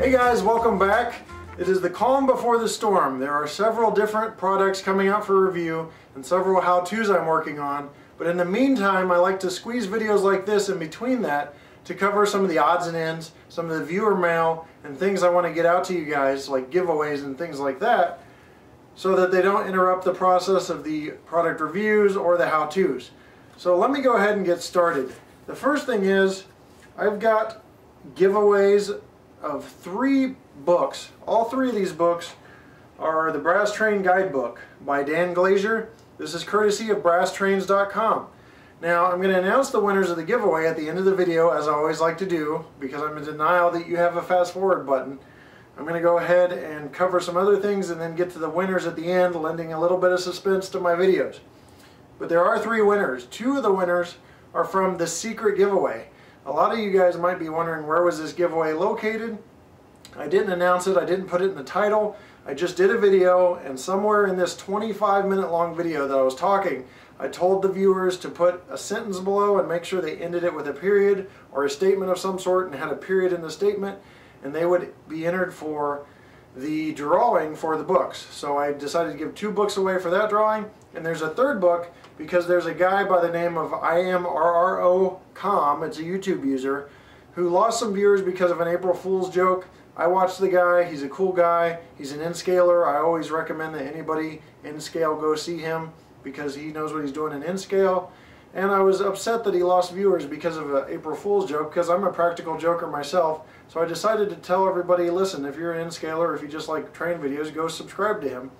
Hey guys, welcome back. It is the calm before the storm. There are several different products coming out for review and several how-tos I'm working on. But in the meantime, I like to squeeze videos like this in between that to cover some of the odds and ends, some of the viewer mail, and things I want to get out to you guys, like giveaways and things like that, so that they don't interrupt the process of the product reviews or the how-tos. So let me go ahead and get started. The first thing is, I've got giveaways of 3 books. All 3 of these books are the Brass Train Guidebook by Dan Glazier. This is courtesy of BrassTrains.com. Now I'm going to announce the winners of the giveaway at the end of the video, as I always like to do, because I'm in denial that you have a fast forward button. I'm going to go ahead and cover some other things and then get to the winners at the end, lending a little bit of suspense to my videos. But there are 3 winners. 2 of the winners are from the secret giveaway. A lot of you guys might be wondering, where was this giveaway located? I didn't announce it, I didn't put it in the title. I just did a video, and somewhere in this 25-minute long video that I was talking, I told the viewers to put a sentence below and make sure they ended it with a period or a statement of some sort and had a period in the statement, and they would be entered for the drawing for the books. So I decided to give 2 books away for that drawing, and there's a 3rd book because there's a guy by the name of IamRROCom, it's a YouTube user, who lost some viewers because of an April Fool's joke. I watched the guy, he's a cool guy, he's an N-scaler. I always recommend that anybody N-scale go see him because he knows what he's doing in N-scale. And I was upset that he lost viewers because of an April Fool's joke, because I'm a practical joker myself. So I decided to tell everybody, listen, if you're an N-scaler, if you just like train videos, go subscribe to him.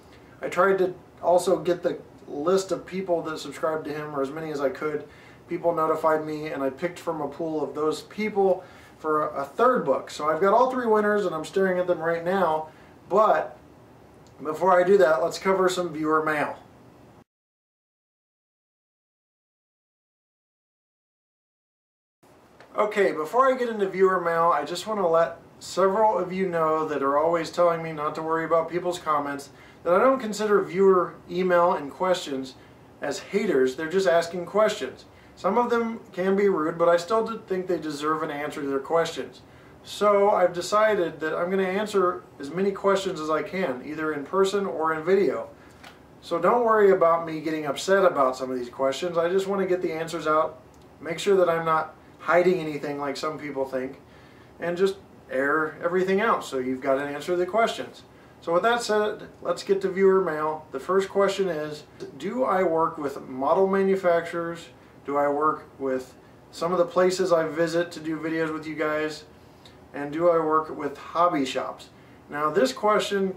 I tried to also get the list of people that subscribed to him, or as many as I could. People notified me, and I picked from a pool of those people for a 3rd book. So I've got all 3 winners, and I'm staring at them right now. But before I do that, let's cover some viewer mail. Okay, before I get into viewer mail, I just want to let several of you know that are always telling me not to worry about people's comments, that I don't consider viewer email and questions as haters. They're just asking questions. Some of them can be rude, but I still think they deserve an answer to their questions. So I've decided that I'm going to answer as many questions as I can, either in person or in video. So don't worry about me getting upset about some of these questions. I just want to get the answers out, make sure that I'm not hiding anything like some people think, and just air everything out so you've got an answer to the questions. So with that said, let's get to viewer mail. The first question is, do I work with model manufacturers? Do I work with some of the places I visit to do videos with you guys? And do I work with hobby shops? Now this question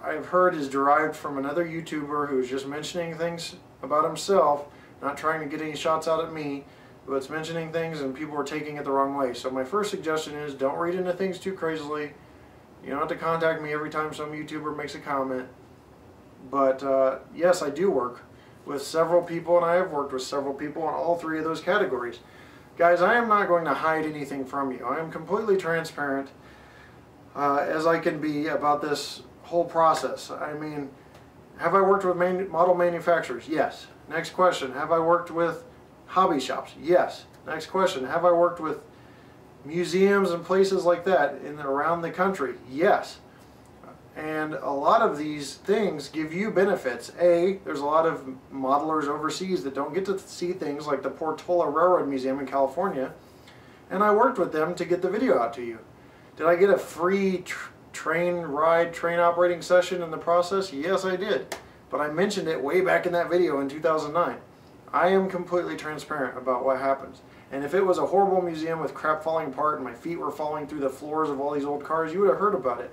I've heard is derived from another YouTuber who's just mentioning things about himself, not trying to get any shots out at me, but it's mentioning things and people are taking it the wrong way. So my first suggestion is, don't read into things too crazily. You don't have to contact me every time some YouTuber makes a comment. But yes, I do work with several people, and I have worked with several people in all 3 of those categories. Guys, I am not going to hide anything from you. I am completely transparent as I can be about this whole process. I mean, have I worked with model manufacturers? Yes. Next question, have I worked with hobby shops? Yes. Next question, have I worked with museums and places like that around the country? Yes. And a lot of these things give you benefits. A, there's a lot of modelers overseas that don't get to see things like the Portola Railroad Museum in California, and I worked with them to get the video out to you. Did I get a free train operating session in the process? Yes, I did. But I mentioned it way back in that video in 2009. I am completely transparent about what happens. And if it was a horrible museum with crap falling apart and my feet were falling through the floors of all these old cars, you would have heard about it.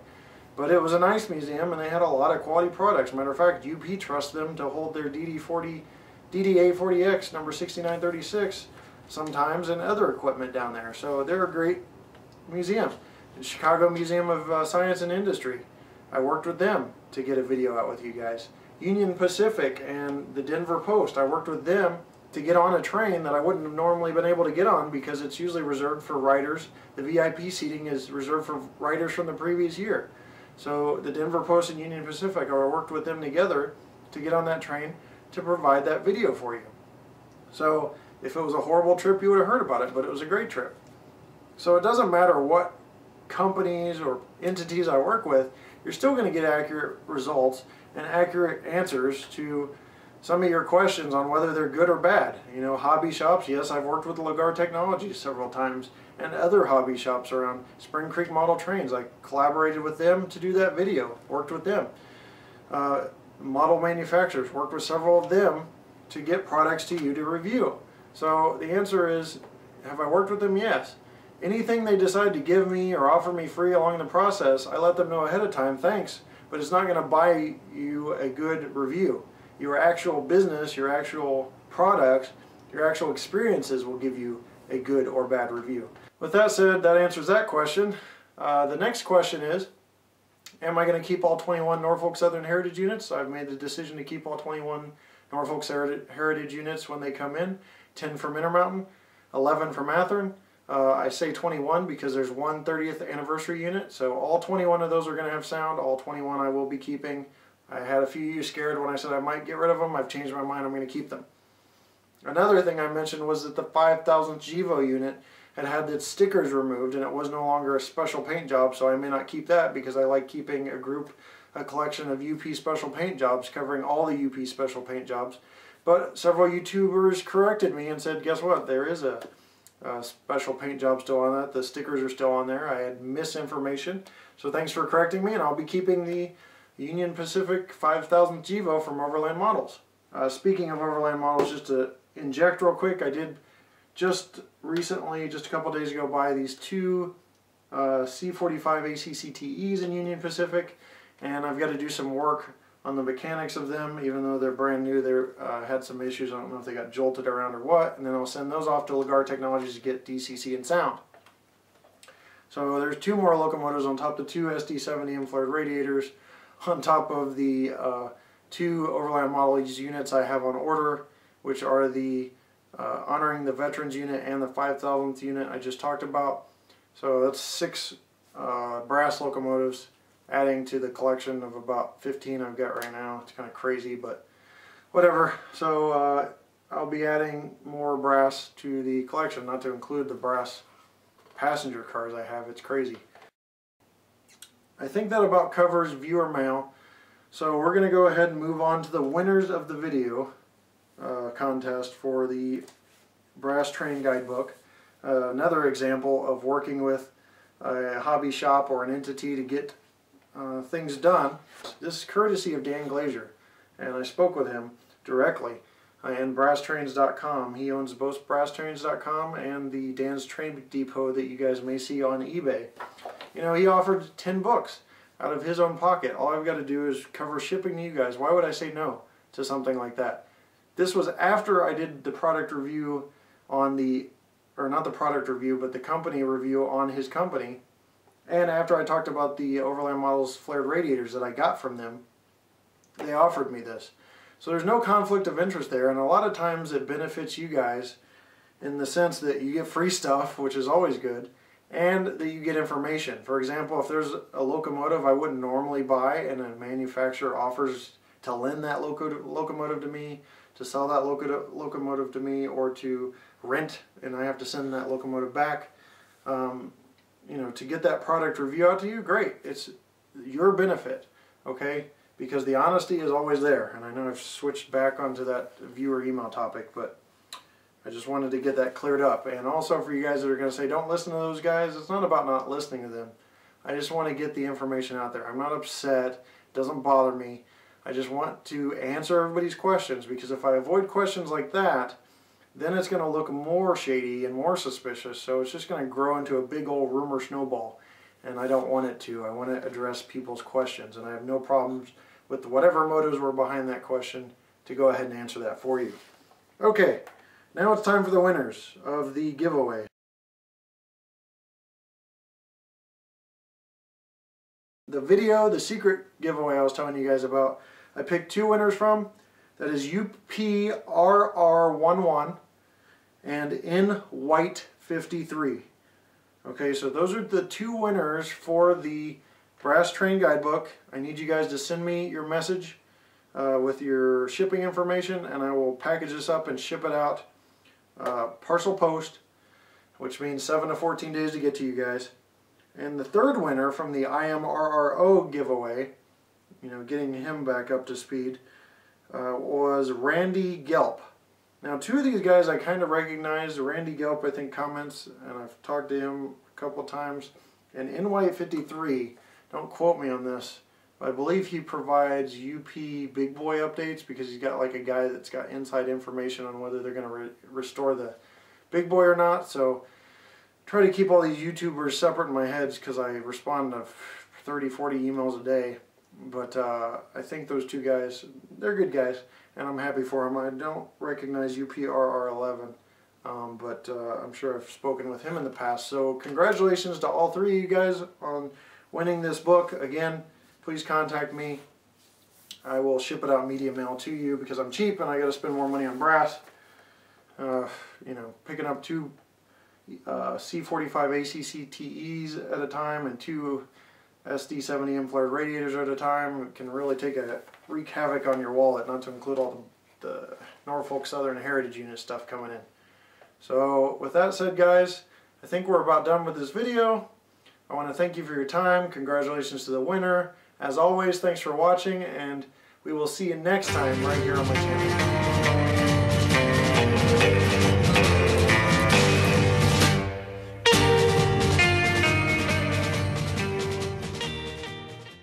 But it was a nice museum, and they had a lot of quality products. Matter of fact, UP trusts them to hold their DDA40X number 6936 sometimes, and other equipment down there. So they're a great museum. The Chicago Museum of Science and Industry, I worked with them to get a video out with you guys. Union Pacific and the Denver Post, I worked with them to get on a train that I wouldn't have normally been able to get on because it's usually reserved for writers. The VIP seating is reserved for writers from the previous year. So the Denver Post and Union Pacific, I worked with them together to get on that train to provide that video for you. So if it was a horrible trip, you would have heard about it, but it was a great trip. So it doesn't matter what companies or entities I work with, you're still going to get accurate results and accurate answers to some of your questions on whether they're good or bad. You know, hobby shops, yes, I've worked with Lagar Technologies several times, and other hobby shops around Spring Creek Model Trains. I collaborated with them to do that video, worked with them. Model manufacturers, worked with several of them to get products to you to review. So the answer is, have I worked with them? Yes. Anything they decide to give me or offer me free along the process, I let them know ahead of time, thanks, but it's not going to buy you a good review. Your actual business, your actual products, your actual experiences will give you a good or bad review. With that said, that answers that question. The next question is, am I going to keep all 21 Norfolk Southern Heritage units? I've made the decision to keep all 21 Norfolk Heritage units when they come in. 10 from Intermountain, 11 from Athearn. I say 21 because there's one 30th anniversary unit, so all 21 of those are going to have sound. All 21 I will be keeping. I had a few of you scared when I said I might get rid of them. I've changed my mind. I'm going to keep them. Another thing I mentioned was that the 5000th GEVO unit had its stickers removed and it was no longer a special paint job, so I may not keep that because I like keeping a collection of UP special paint jobs covering all the UP special paint jobs. But several YouTubers corrected me and said, guess what, there is a special paint job still on that. The stickers are still on there. I had misinformation, so thanks for correcting me, and I'll be keeping the Union Pacific 5000th GEVO from Overland Models. Speaking of Overland Models, just to inject real quick, I did just recently, just a couple days ago, buy these two C45 ACCTEs in Union Pacific, and I've got to do some work on the mechanics of them. Even though they're brand new, they had some issues. I don't know if they got jolted around or what, and then I'll send those off to Lagar Technologies to get DCC and sound. So there's two more locomotives on top of the two SD70M flared radiators, on top of the two Overland Models units I have on order, which are the honoring the Veterans unit and the 5000th unit I just talked about. So that's 6 brass locomotives, adding to the collection of about 15 I've got right now. It's kind of crazy, but whatever. So I'll be adding more brass to the collection, not to include the brass passenger cars I have. It's crazy. I think that about covers viewer mail. So we're going to go ahead and move on to the winners of the video contest for the Brass Train Guidebook. Another example of working with a hobby shop or an entity to get things done. This is courtesy of Dan Glazier, and I spoke with him directly and BrassTrains.com. He owns both BrassTrains.com and the Dan's Train Depot that you guys may see on eBay. You know, he offered 10 books out of his own pocket. All I've got to do is cover shipping to you guys. Why would I say no to something like that? This was after I did the product review on the, or not the product review, but the company review on his company, and after I talked about the Overland Models flared radiators that I got from them. They offered me this. So there's no conflict of interest there, and a lot of times it benefits you guys in the sense that you get free stuff, which is always good, and that you get information. For example, if there's a locomotive I wouldn't normally buy and a manufacturer offers to lend that locomotive to me, to sell that locomotive to me, or to rent and I have to send that locomotive back, you know, to get that product review out to you, great. It's your benefit, okay? Because the honesty is always there. And I know I've switched back onto that viewer email topic, but I just wanted to get that cleared up. And also for you guys that are going to say, don't listen to those guys, it's not about not listening to them. I just want to get the information out there. I'm not upset. It doesn't bother me. I just want to answer everybody's questions, because if I avoid questions like that, then it's going to look more shady and more suspicious. So it's just going to grow into a big old rumor snowball. And I don't want it to. I want to address people's questions. And I have no problems with whatever motives were behind that question to go ahead and answer that for you. Okay, now it's time for the winners of the giveaway. The video, the secret giveaway I was telling you guys about, I picked 2 winners from. That is UPRR11 and In White 53. Okay, so those are the 2 winners for the Brass Train Guidebook. I need you guys to send me your message with your shipping information, and I will package this up and ship it out parcel post, which means 7 to 14 days to get to you guys. And the third winner from the IMRRO giveaway, you know, getting him back up to speed, was Randy Gelp. Now, two of these guys I kind of recognize. Randy Gelp, I think, comments, and I've talked to him a couple times. And NY53, don't quote me on this, but I believe he provides UP Big Boy updates because he's got like a guy that's got inside information on whether they're going to restore the Big Boy or not. So try to keep all these YouTubers separate in my head because I respond to 30, 40 emails a day. But I think those two guys, they're good guys, and I'm happy for them. I don't recognize UPRR11, but I'm sure I've spoken with him in the past. So congratulations to all three of you guys on winning this book. Again, please contact me. I will ship it out media mail to you because I'm cheap and I got to spend more money on brass. You know, picking up two C45 ACCTEs at a time and two SD70M flared radiators at a time can really wreak havoc on your wallet, not to include all the Norfolk Southern Heritage Unit stuff coming in. So with that said, guys, I think we're about done with this video. I want to thank you for your time. Congratulations to the winner. As always, thanks for watching, and we will see you next time right here on my channel.